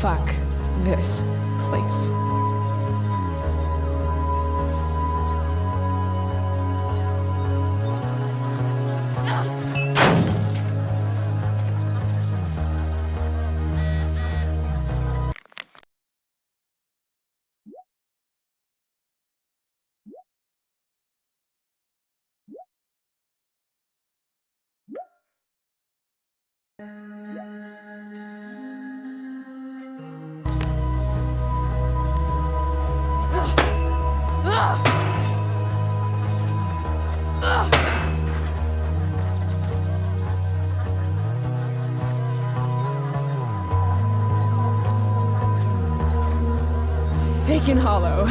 Fuck this place. Fake and hollow.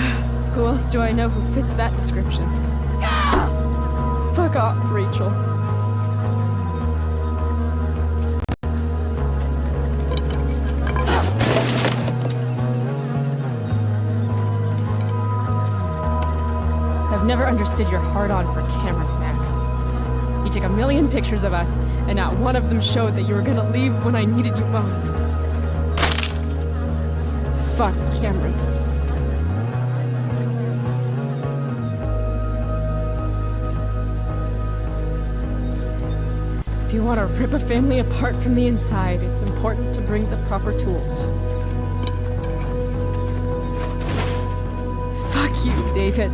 Who else do I know who fits that description? Fuck off, Rachel. I've never understood your hard-on for cameras, Max. You took a million pictures of us, and not one of them showed that you were gonna leave when I needed you most. Fuck cameras. If you want to rip a family apart from the inside, it's important to bring the proper tools. Fuck you, David.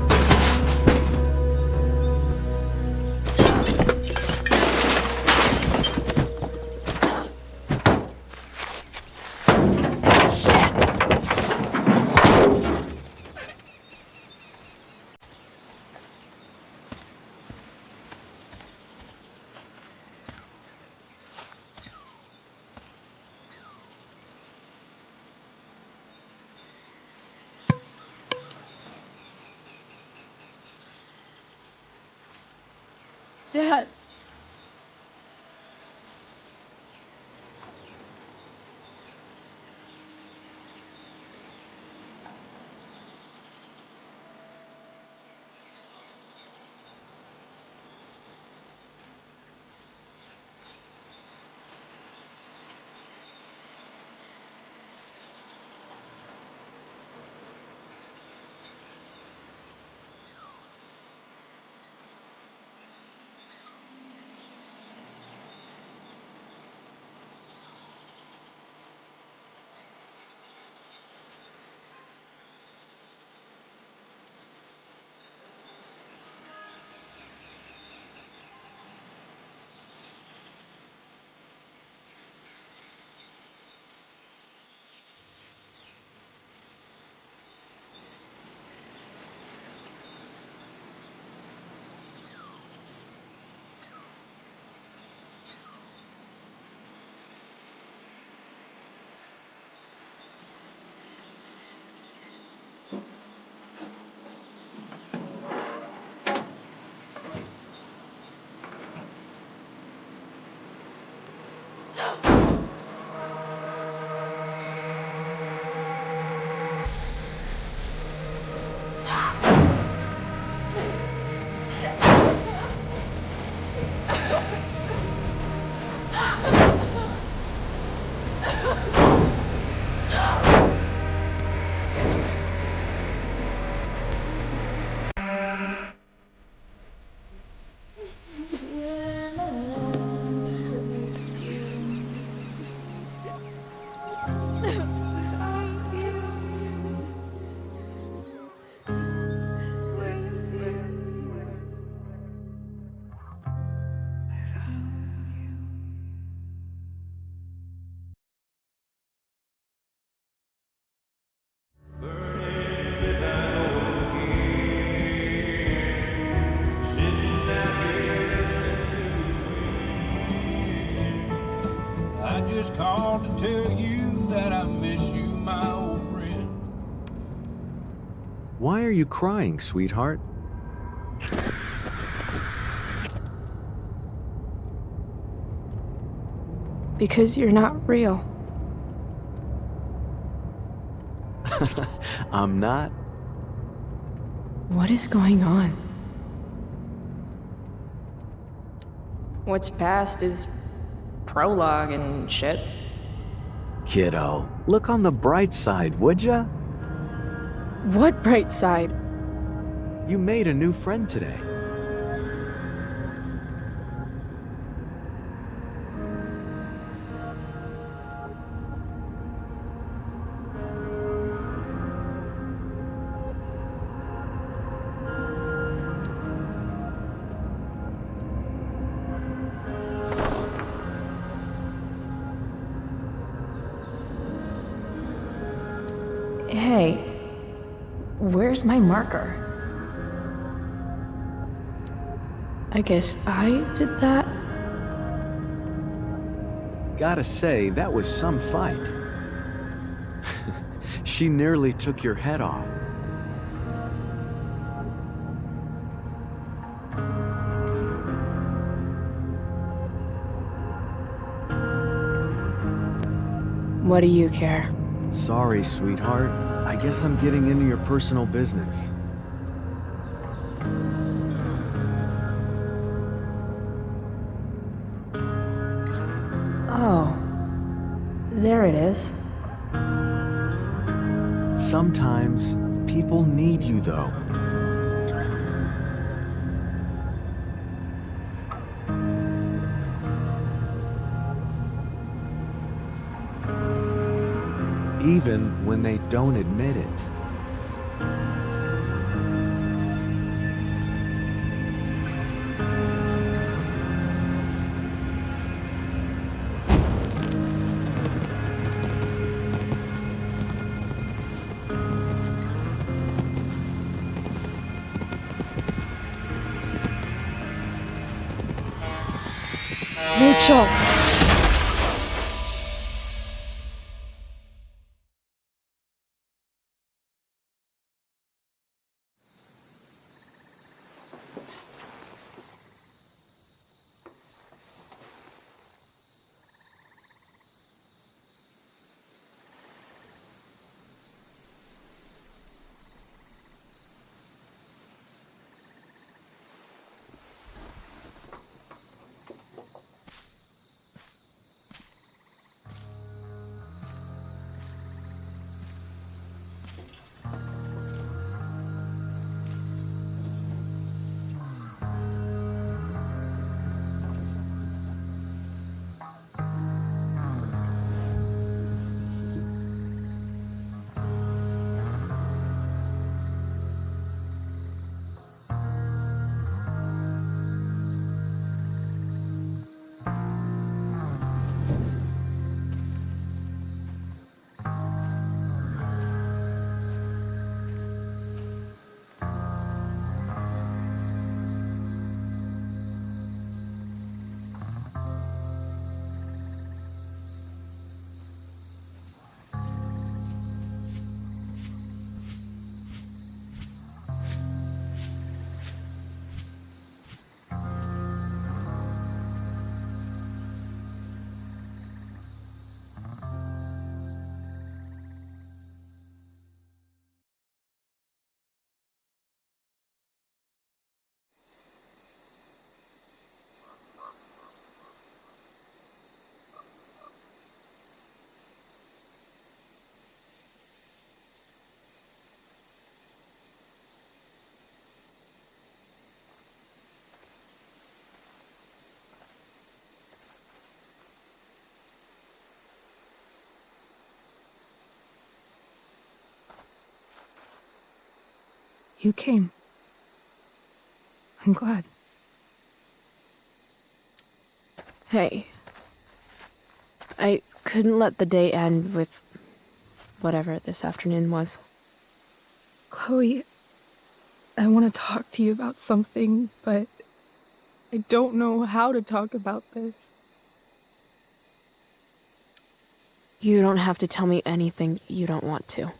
Dad. Called to tell you that I miss you, my old friend. Why are you crying, sweetheart? Because you're not real. I'm not. What is going on? What's past is prologue and shit. Kiddo, look on the bright side, would ya? What bright side? You made a new friend today. Hey, where's my marker? I guess I did that? Gotta say, that was some fight. She nearly took your head off. What do you care? Sorry, sweetheart. I guess I'm getting into your personal business. Oh, there it is. Sometimes, people need you, though. Even when they don't admit it. Rachel! You came. I'm glad. Hey. I couldn't let the day end with whatever this afternoon was. Chloe, I want to talk to you about something, but I don't know how to talk about this. You don't have to tell me anything you don't want to.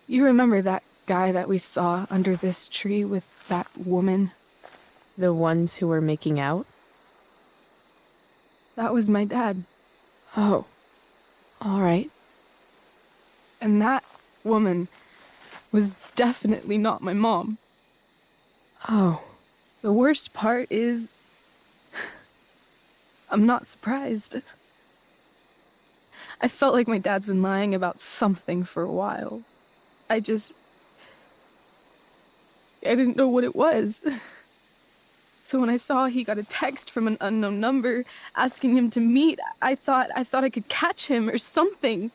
You remember that guy that we saw under this tree with that woman? The ones who were making out? That was my dad. Oh. All right. And that woman was definitely not my mom. Oh. The worst part is, I'm not surprised. I felt like my dad's been lying about something for a while. I didn't know what it was. So when I saw he got a text from an unknown number asking him to meet, I thought I could catch him or something.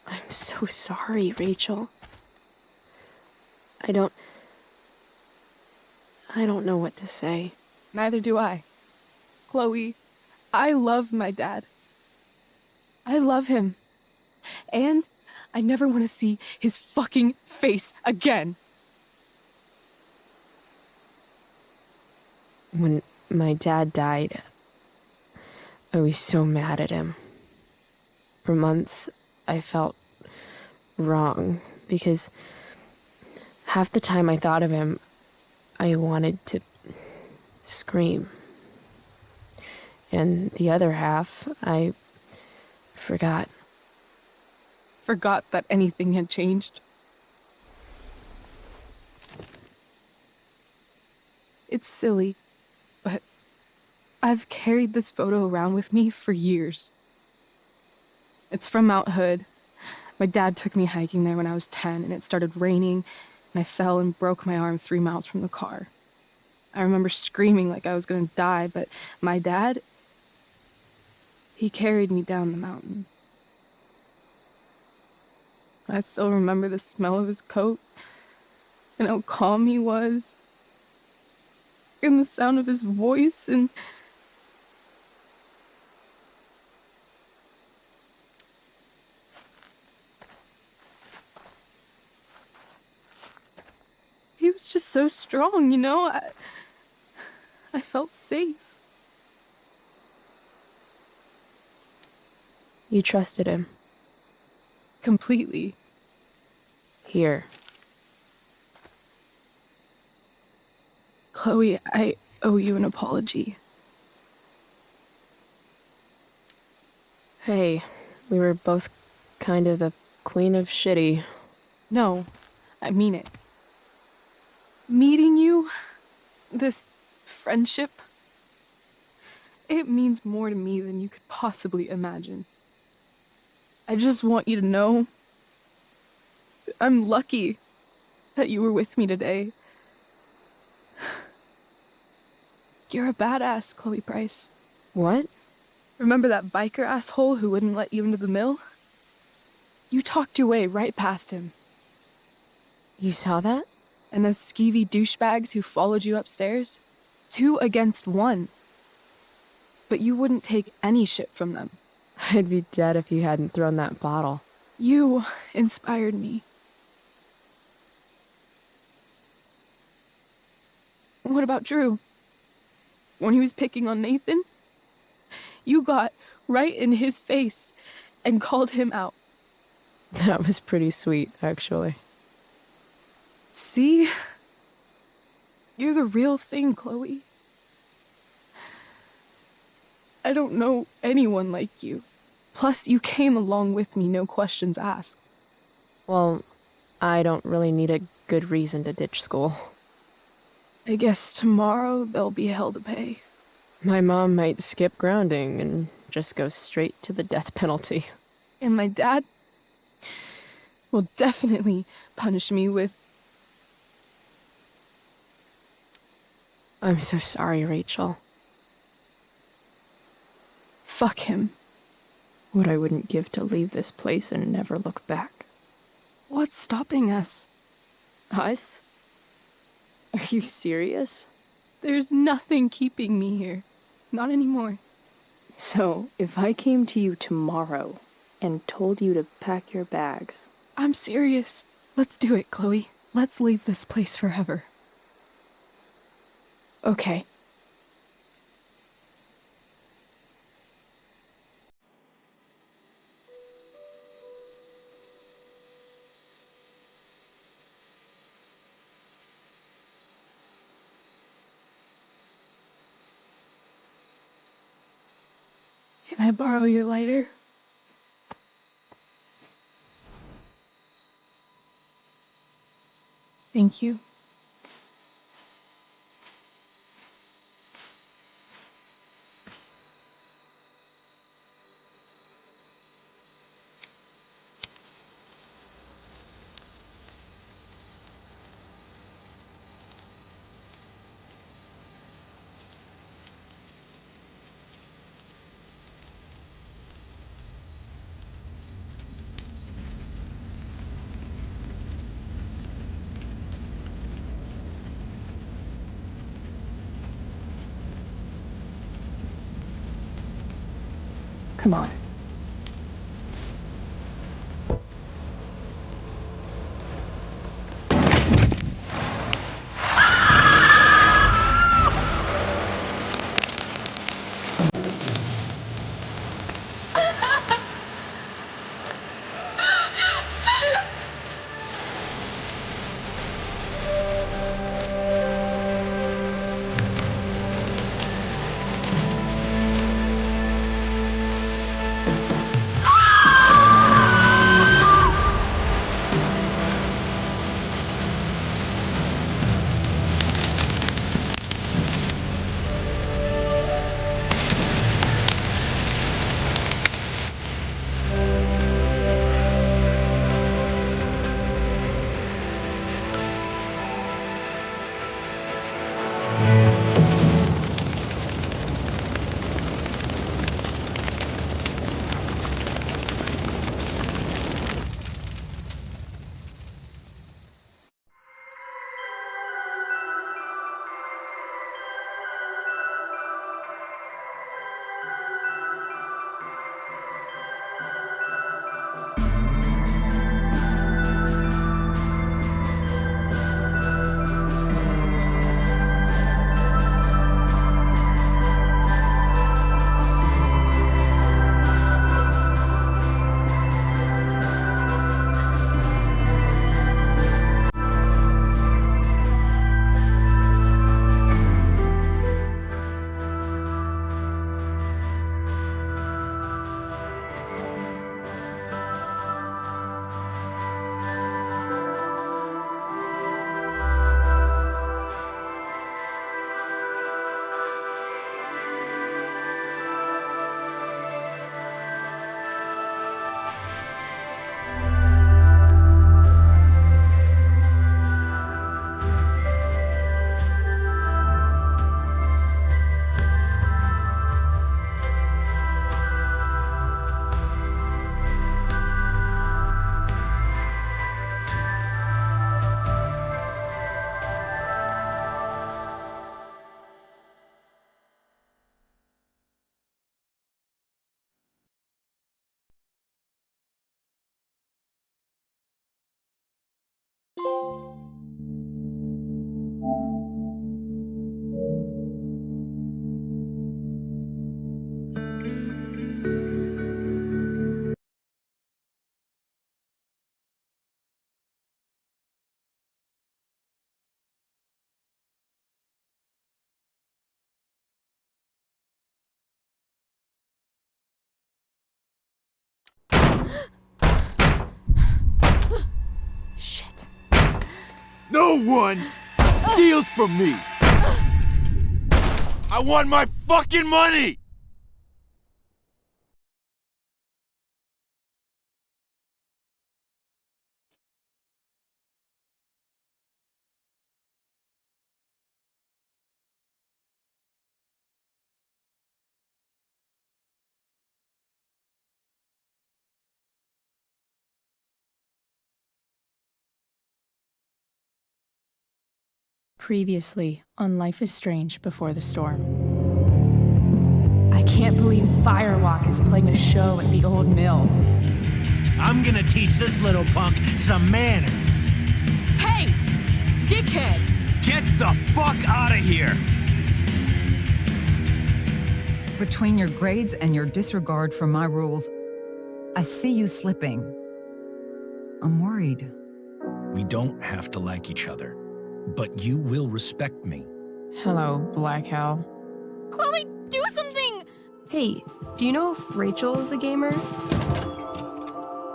I'm so sorry, Rachel. I don't know what to say. Neither do I. Chloe, I love my dad. I love him. And I never want to see his fucking face again. When my dad died, I was so mad at him. For months, I felt wrong because half the time I thought of him, I wanted to scream. And the other half, I forgot. Forgot that anything had changed. It's silly, but I've carried this photo around with me for years. It's from Mount Hood. My dad took me hiking there when I was 10, and it started raining, and I fell and broke my arm 3 miles from the car. I remember screaming like I was gonna die, but my dad, he carried me down the mountain. I still remember the smell of his coat, and how calm he was, and the sound of his voice, and he was just so strong, you know? I felt safe. You trusted him. Completely. Here. Chloe, I owe you an apology. Hey, we were both kind of the queen of shitty. No, I mean it. Meeting you, this friendship, it means more to me than you could possibly imagine. I just want you to know I'm lucky that you were with me today. You're a badass, Chloe Price. What? Remember that biker asshole who wouldn't let you into the mill? You talked your way right past him. You saw that? And those skeevy douchebags who followed you upstairs? 2 against 1. But you wouldn't take any shit from them. I'd be dead if you hadn't thrown that bottle. You inspired me. What about Drew? When he was picking on Nathan? You got right in his face and called him out. That was pretty sweet, actually. See? You're the real thing, Chloe. I don't know anyone like you. Plus, you came along with me, no questions asked. Well, I don't really need a good reason to ditch school. I guess tomorrow there'll be hell to pay. My mom might skip grounding and just go straight to the death penalty. And my dad will definitely punish me with... I'm so sorry, Rachel. Fuck him. What I wouldn't give to leave this place and never look back. What's stopping us? Us? Are you serious? There's nothing keeping me here. Not anymore. So, if I came to you tomorrow and told you to pack your bags... I'm serious. Let's do it, Chloe. Let's leave this place forever. Okay. Can I borrow your lighter? Thank you. Come on. Shit. No one steals from me! I want my fucking money! Previously on Life is Strange Before the Storm. I can't believe Firewalk is playing a show at the old mill. I'm gonna teach this little punk some manners. Hey! Dickhead! Get the fuck out of here! Between your grades and your disregard for my rules, I see you slipping. I'm worried. We don't have to like each other, but you will respect me. Hello, Black Hal. Chloe, do something! Hey, do you know if Rachel is a gamer?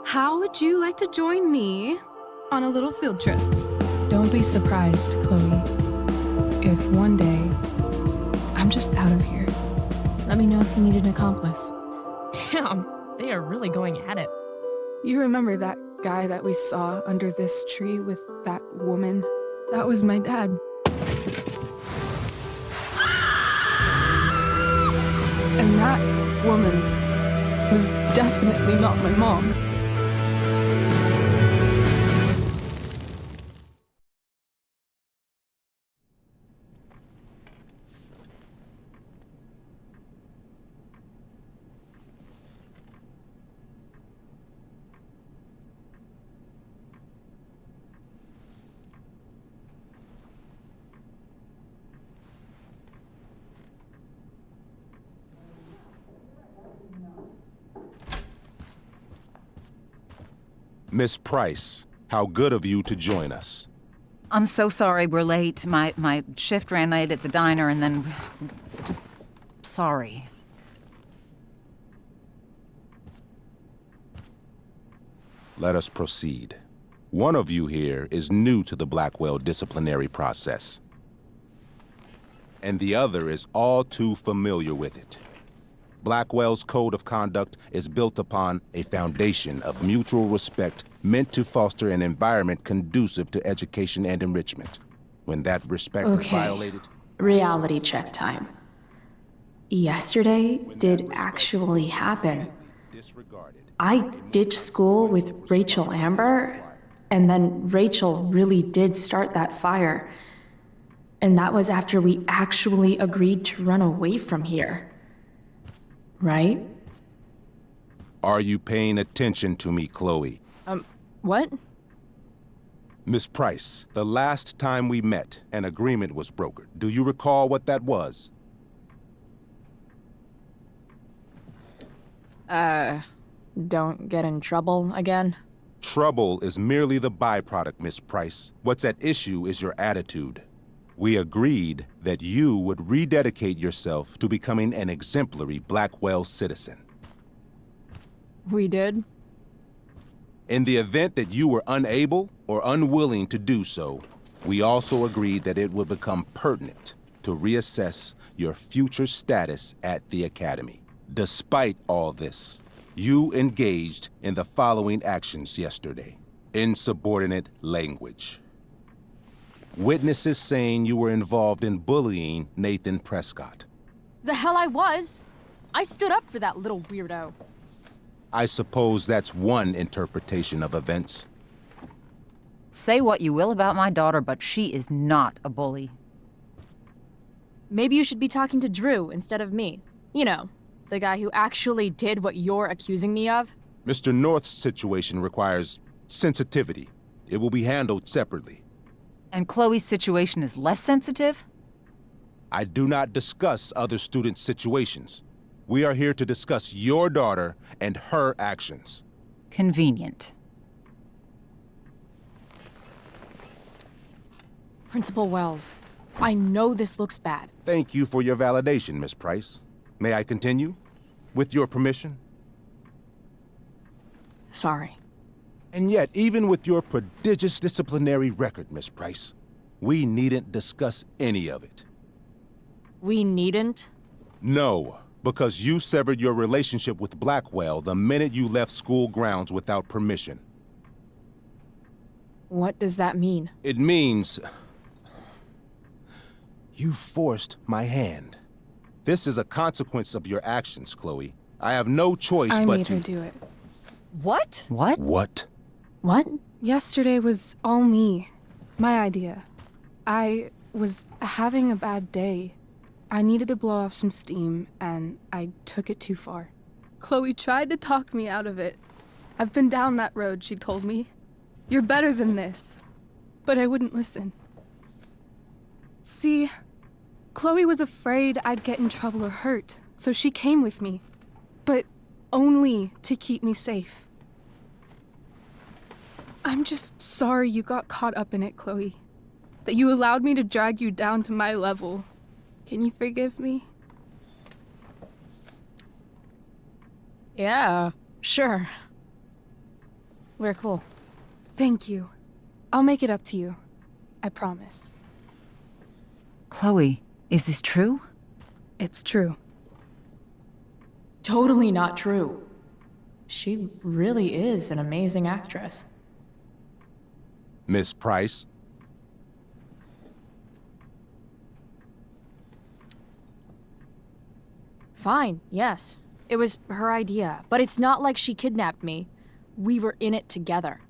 How would you like to join me on a little field trip? Don't be surprised, Chloe, if one day I'm just out of here. Let me know if you need an accomplice. Damn, they are really going at it. You remember that guy that we saw under this tree with that woman? That was my dad. And that woman was definitely not my mom. Miss Price, how good of you to join us. I'm so sorry we're late. My shift ran late at the diner and then... just... sorry. Let us proceed. One of you here is new to the Blackwell disciplinary process, and the other is all too familiar with it. Blackwell's code of conduct is built upon a foundation of mutual respect meant to foster an environment conducive to education and enrichment. When that respect is violated... Reality check time. Yesterday did actually happen. I ditched school with Rachel Amber, and then Rachel really did start that fire. And that was after we actually agreed to run away from here. Right? Are you paying attention to me, Chloe? What? Miss Price, the last time we met, an agreement was brokered. Do you recall what that was? Don't get in trouble again? Trouble is merely the byproduct, Miss Price. What's at issue is your attitude. We agreed that you would rededicate yourself to becoming an exemplary Blackwell citizen. We did? In the event that you were unable or unwilling to do so, we also agreed that it would become pertinent to reassess your future status at the Academy. Despite all this, you engaged in the following actions yesterday. Insubordinate language. Witnesses saying you were involved in bullying Nathan Prescott. The hell I was! I stood up for that little weirdo. I suppose that's one interpretation of events. Say what you will about my daughter, but she is not a bully. Maybe you should be talking to Drew instead of me. You know, the guy who actually did what you're accusing me of. Mr. North's situation requires sensitivity. It will be handled separately. And Chloe's situation is less sensitive? I do not discuss other students' situations. We are here to discuss your daughter and her actions. Convenient. Principal Wells, I know this looks bad. Thank you for your validation, Miss Price. May I continue? With your permission? Sorry. And yet, even with your prodigious disciplinary record, Miss Price, we needn't discuss any of it. We needn't? No, because you severed your relationship with Blackwell the minute you left school grounds without permission. What does that mean? It means... you forced my hand. This is a consequence of your actions, Chloe. I have no choice I but made to... her do it. What? What? What? What? Yesterday was all me. My idea. I was having a bad day. I needed to blow off some steam, and I took it too far. Chloe tried to talk me out of it. I've been down that road, she told me. You're better than this. But I wouldn't listen. See, Chloe was afraid I'd get in trouble or hurt, so she came with me. But only to keep me safe. I'm just sorry you got caught up in it, Chloe. That you allowed me to drag you down to my level. Can you forgive me? Yeah, sure. We're cool. Thank you. I'll make it up to you. I promise. Chloe, is this true? It's true. Totally not true. She really is an amazing actress. Miss Price? Fine, yes. It was her idea, but it's not like she kidnapped me. We were in it together.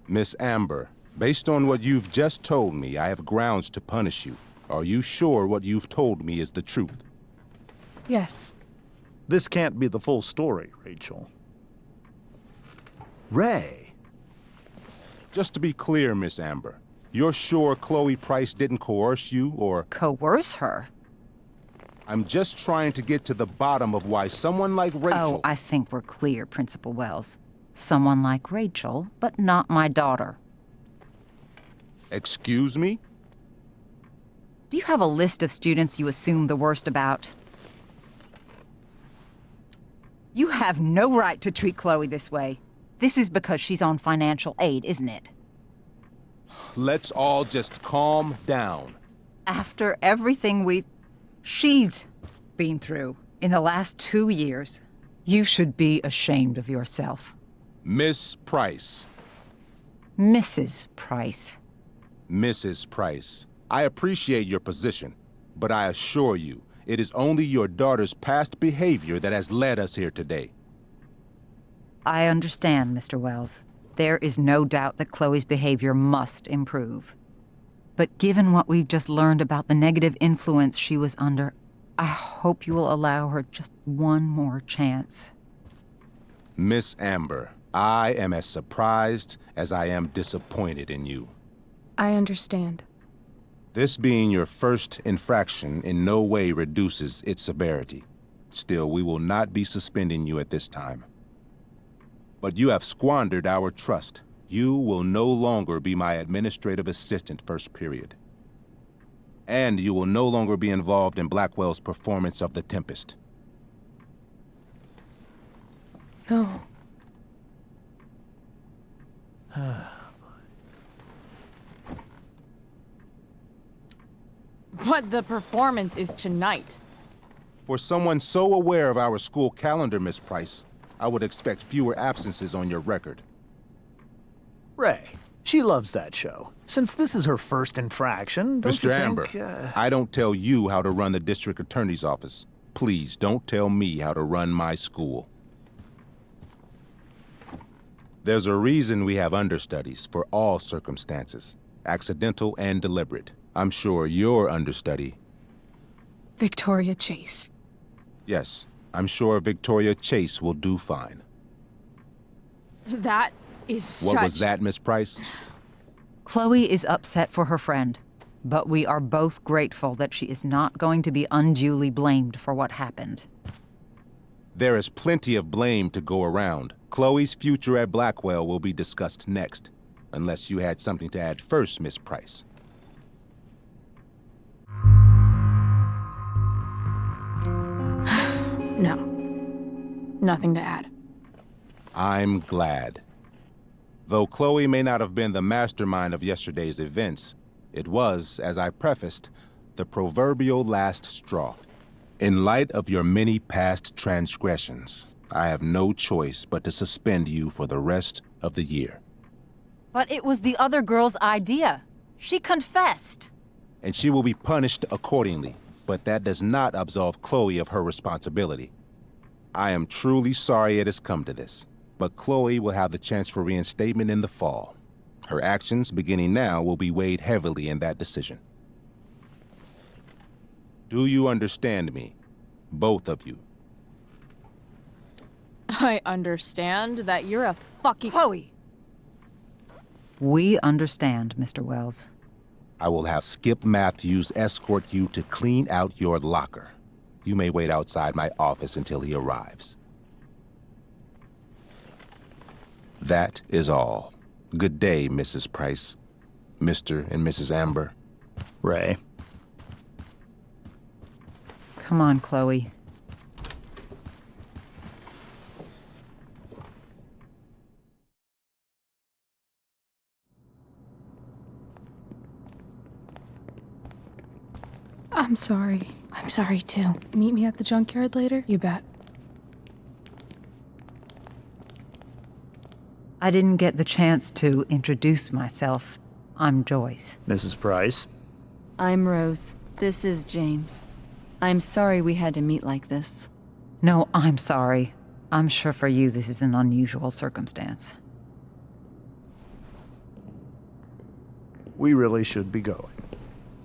Miss Amber, based on what you've just told me, I have grounds to punish you. Are you sure what you've told me is the truth? Yes. This can't be the full story, Rachel. Ray. Just to be clear, Miss Amber, you're sure Chloe Price didn't coerce you, or... Coerce her? I'm just trying to get to the bottom of why someone like Rachel... Oh, I think we're clear, Principal Wells. Someone like Rachel, but not my daughter. Excuse me? Do you have a list of students you assume the worst about? You have no right to treat Chloe this way. This is because she's on financial aid, isn't it? Let's all just calm down. After everything she's been through in the last 2 years, you should be ashamed of yourself. Miss Price. Mrs. Price. Mrs. Price, I appreciate your position, but I assure you, it is only your daughter's past behavior that has led us here today. I understand, Mr. Wells. There is no doubt that Chloe's behavior must improve. But given what we've just learned about the negative influence she was under, I hope you will allow her just one more chance. Miss Amber, I am as surprised as I am disappointed in you. I understand. This being your first infraction in no way reduces its severity. Still, we will not be suspending you at this time. But you have squandered our trust. You will no longer be my administrative assistant first period. And you will no longer be involved in Blackwell's performance of The Tempest. No. But the performance is tonight. For someone so aware of our school calendar, Miss Price, I would expect fewer absences on your record. Ray, she loves that show. Since this is her first infraction, don't Mr. you Amber, think, I don't tell you how to run the district attorney's office. Please don't tell me how to run my school. There's a reason we have understudies for all circumstances, accidental and deliberate. I'm sure your understudy... Victoria Chase. Yes, I'm sure Victoria Chase will do fine. That is What was that, Miss Price? Chloe is upset for her friend, but we are both grateful that she is not going to be unduly blamed for what happened. There is plenty of blame to go around. Chloe's future at Blackwell will be discussed next, unless you had something to add first, Miss Price. No. Nothing to add. I'm glad. Though Chloe may not have been the mastermind of yesterday's events, it was, as I prefaced, the proverbial last straw. In light of your many past transgressions, I have no choice but to suspend you for the rest of the year. But it was the other girl's idea. She confessed. And she will be punished accordingly, but that does not absolve Chloe of her responsibility. I am truly sorry it has come to this, but Chloe will have the chance for reinstatement in the fall. Her actions, beginning now, will be weighed heavily in that decision. Do you understand me? Both of you. I understand that you're a fucking... Chloe! We understand, Mr. Wells. I will have Skip Matthews escort you to clean out your locker. You may wait outside my office until he arrives. That is all. Good day, Mrs. Price. Mr. and Mrs. Amber. Ray. Come on, Chloe. I'm sorry. I'm sorry too. Meet me at the junkyard later? You bet. I didn't get the chance to introduce myself. I'm Joyce. Mrs. Price. I'm Rose. This is James. I'm sorry we had to meet like this. No, I'm sorry. I'm sure for you this is an unusual circumstance. We really should be going.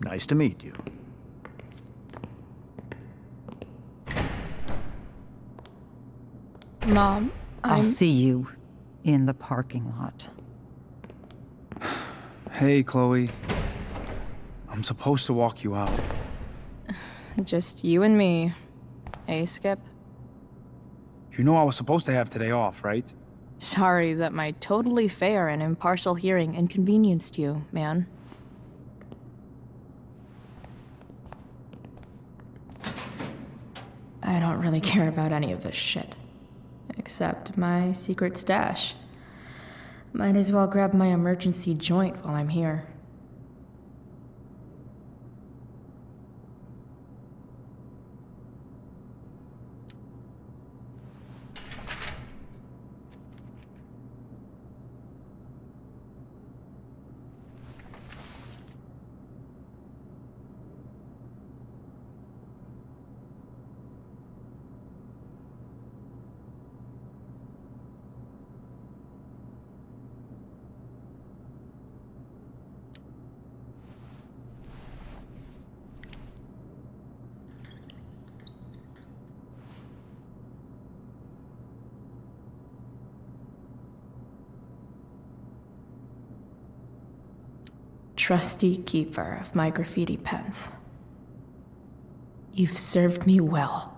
Nice to meet you. Mom, I'll see you in the parking lot. Hey, Chloe. I'm supposed to walk you out. Just you and me. Hey, Skip? You know I was supposed to have today off, right? Sorry that my totally fair and impartial hearing inconvenienced you, man. I don't really care about any of this shit. Except my secret stash. Might as well grab my emergency joint while I'm here. Trusty keeper of my graffiti pens. You've served me well.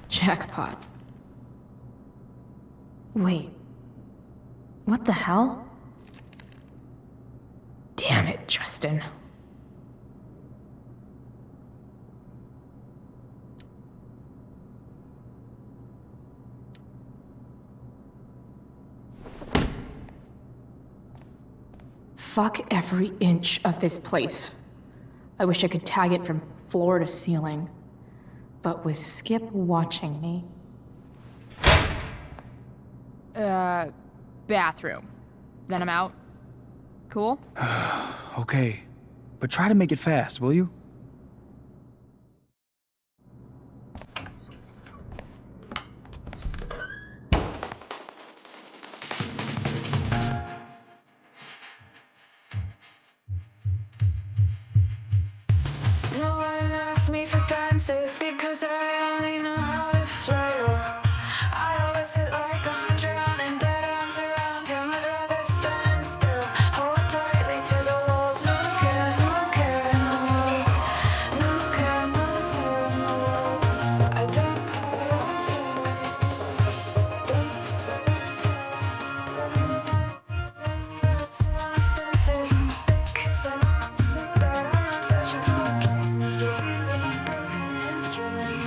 Jackpot. Wait. What the hell? Damn it, Justin. Fuck every inch of this place. I wish I could tag it from floor to ceiling. But with Skip watching me. Bathroom. Then I'm out. Cool? Okay, but try to make it fast, will you? No one asks me for dances because I only know how to flail. I always hit like I'm drowning, dead arms around him. I'd rather stand still, hold tightly to the walls. No care, no care, no. No care, no care, no. I don't senses and kiss it. But I'm not searching for a plane of you, even a broken instrument.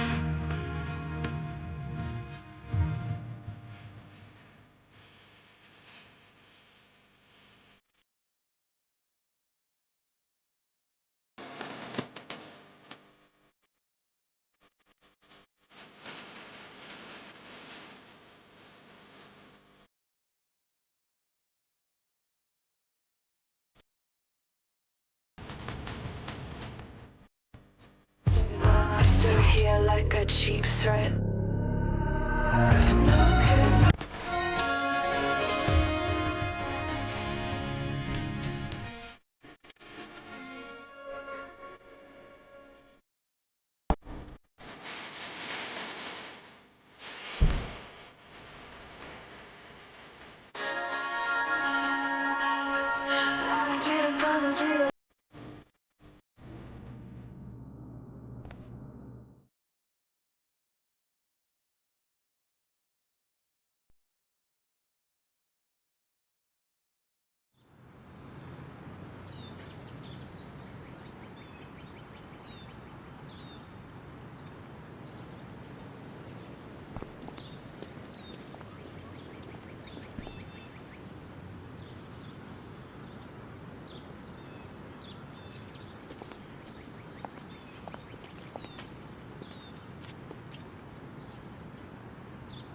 I sit here like a cheap threat.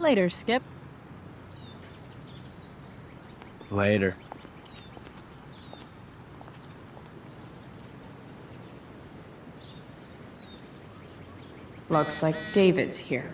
Later, Skip. Later. Looks like David's here.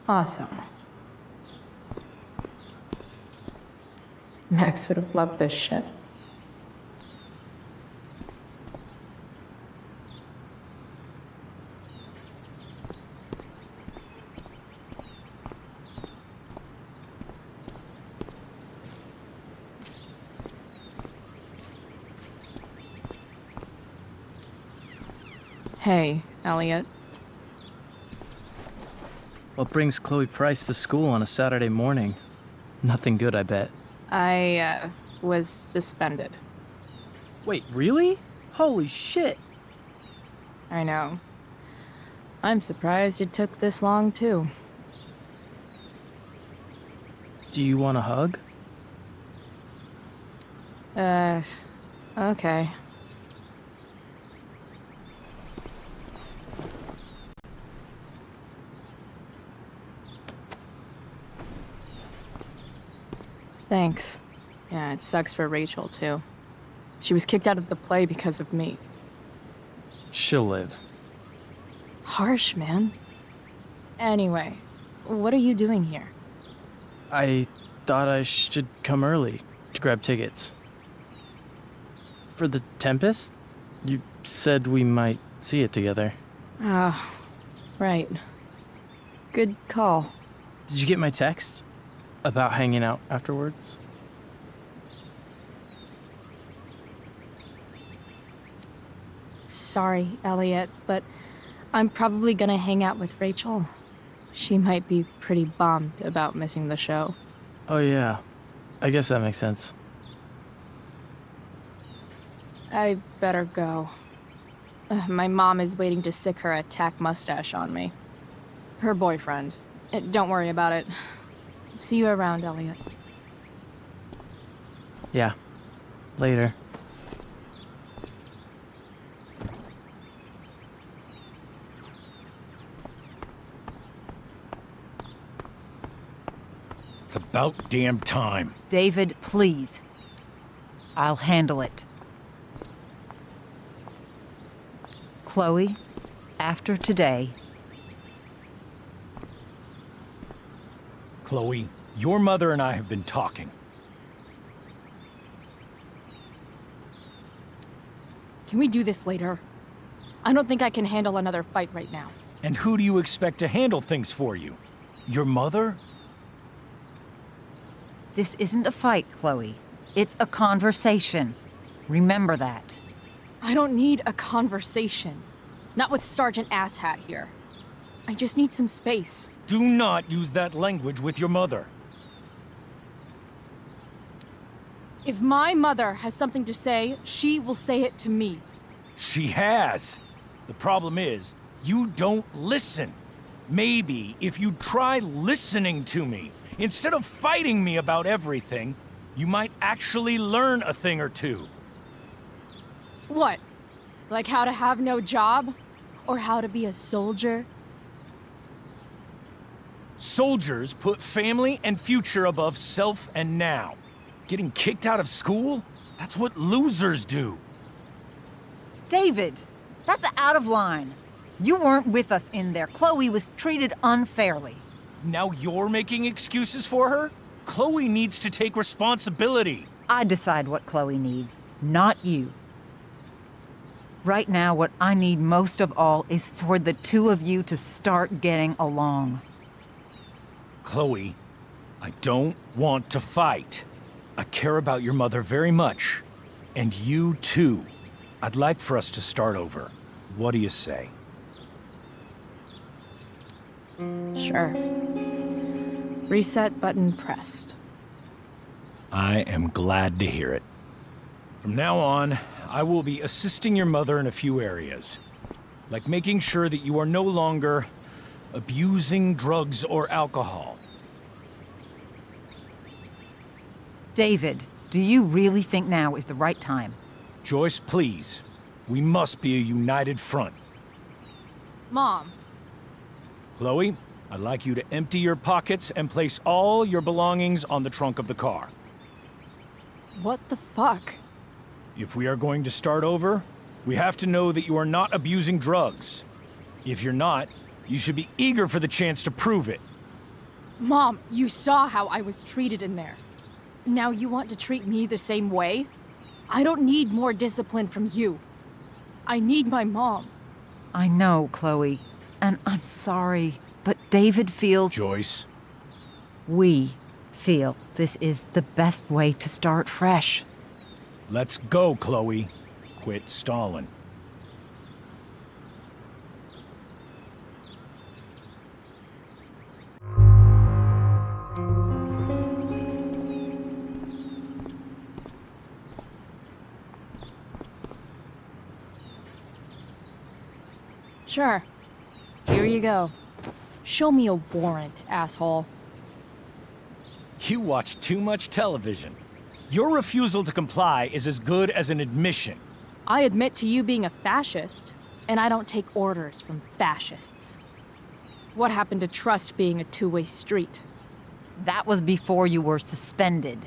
Awesome. Max would have loved this shit. Hey, Elliot. What brings Chloe Price to school on a Saturday morning? Nothing good, I bet. I, was suspended. Wait, really? Holy shit! I know. I'm surprised it took this long, too. Do you want a hug? Okay. Thanks. Yeah, it sucks for Rachel, too. She was kicked out of the play because of me. She'll live. Harsh, man. Anyway, what are you doing here? I thought I should come early to grab tickets. For the Tempest? You said we might see it together. Oh, right. Good call. Did you get my text? About hanging out afterwards? Sorry, Elliot, but I'm probably gonna hang out with Rachel. She might be pretty bummed about missing the show. Oh yeah, I guess that makes sense. I better go. My mom is waiting to sick her attack mustache on me. Her boyfriend. Don't worry about it. See you around, Elliot. Yeah. Later. It's about damn time. David, please. I'll handle it. Chloe, after today... Chloe, your mother and I have been talking. Can we do this later? I don't think I can handle another fight right now. And who do you expect to handle things for you? Your mother? This isn't a fight, Chloe. It's a conversation. Remember that. I don't need a conversation. Not with Sergeant Asshat here. I just need some space. Do not use that language with your mother. If my mother has something to say, she will say it to me. She has. The problem is, you don't listen. Maybe if you try listening to me, instead of fighting me about everything, you might actually learn a thing or two. What? Like how to have no job? Or how to be a soldier? Soldiers put family and future above self and now. Getting kicked out of school? That's what losers do. David, that's out of line. You weren't with us in there. Chloe was treated unfairly. Now you're making excuses for her? Chloe needs to take responsibility. I decide what Chloe needs, not you. Right now, what I need most of all is for the two of you to start getting along. Chloe, I don't want to fight. I care about your mother very much. And you too. I'd like for us to start over. What do you say? Sure. Reset button pressed. I am glad to hear it. From now on, I will be assisting your mother in a few areas. Like making sure that you are no longer abusing drugs or alcohol. David, do you really think now is the right time? Joyce, please. We must be a united front. Mom. Chloe, I'd like you to empty your pockets and place all your belongings on the trunk of the car. What the fuck? If we are going to start over, we have to know that you are not abusing drugs. If you're not, you should be eager for the chance to prove it. Mom, you saw how I was treated in there. Now you want to treat me the same way? I don't need more discipline from you. I need my mom. I know, Chloe, and I'm sorry, but David feels... Joyce. We feel this is the best way to start fresh. Let's go, Chloe. Quit stalling. Sure. Here you go. Show me a warrant, asshole. You watch too much television. Your refusal to comply is as good as an admission. I admit to you being a fascist, and I don't take orders from fascists. What happened to trust being a two-way street? That was before you were suspended.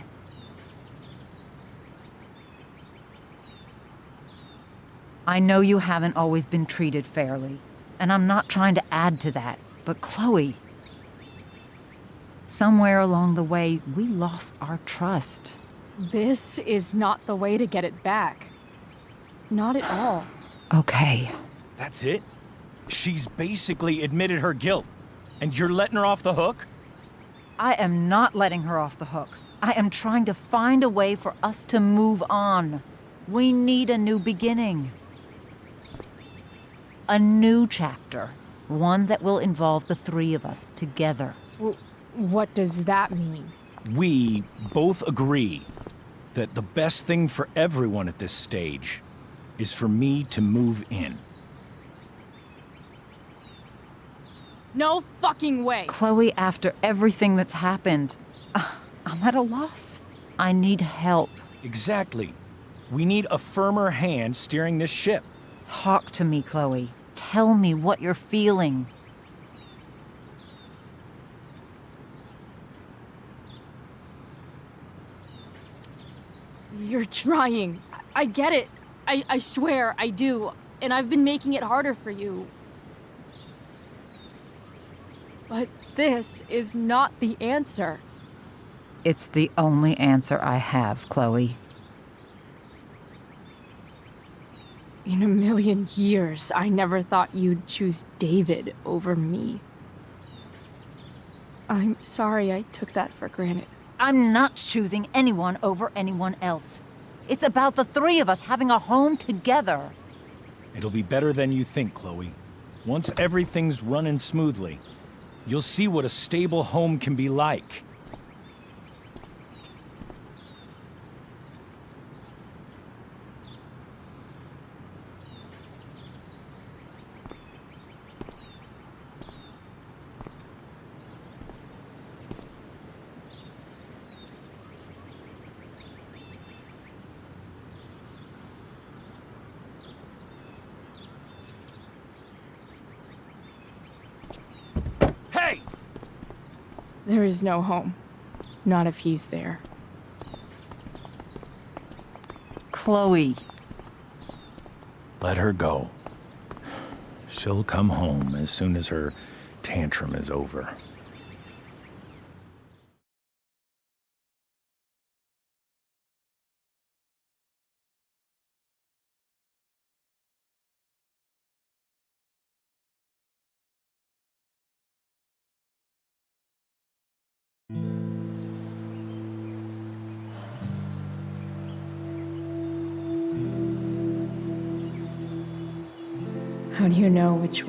I know you haven't always been treated fairly, and I'm not trying to add to that, but Chloe, somewhere along the way, we lost our trust. This is not the way to get it back. Not at all. Okay. That's it? She's basically admitted her guilt, and you're letting her off the hook? I am not letting her off the hook. I am trying to find a way for us to move on. We need a new beginning. A new chapter. One that will involve the three of us together. What does that mean? We both agree that the best thing for everyone at this stage is for me to move in. No fucking way! Chloe, after everything that's happened, I'm at a loss. I need help. Exactly. We need a firmer hand steering this ship. Talk to me, Chloe. Tell me what you're feeling. You're trying. I get it. I swear, I do. And I've been making it harder for you. But this is not the answer. It's the only answer I have, Chloe. In a million years, I never thought you'd choose David over me. I'm sorry I took that for granted. I'm not choosing anyone over anyone else. It's about the three of us having a home together. It'll be better than you think, Chloe. Once everything's running smoothly, you'll see what a stable home can be like. There is no home. Not if he's there. Chloe. Let her go. She'll come home as soon as her tantrum is over. How do you know which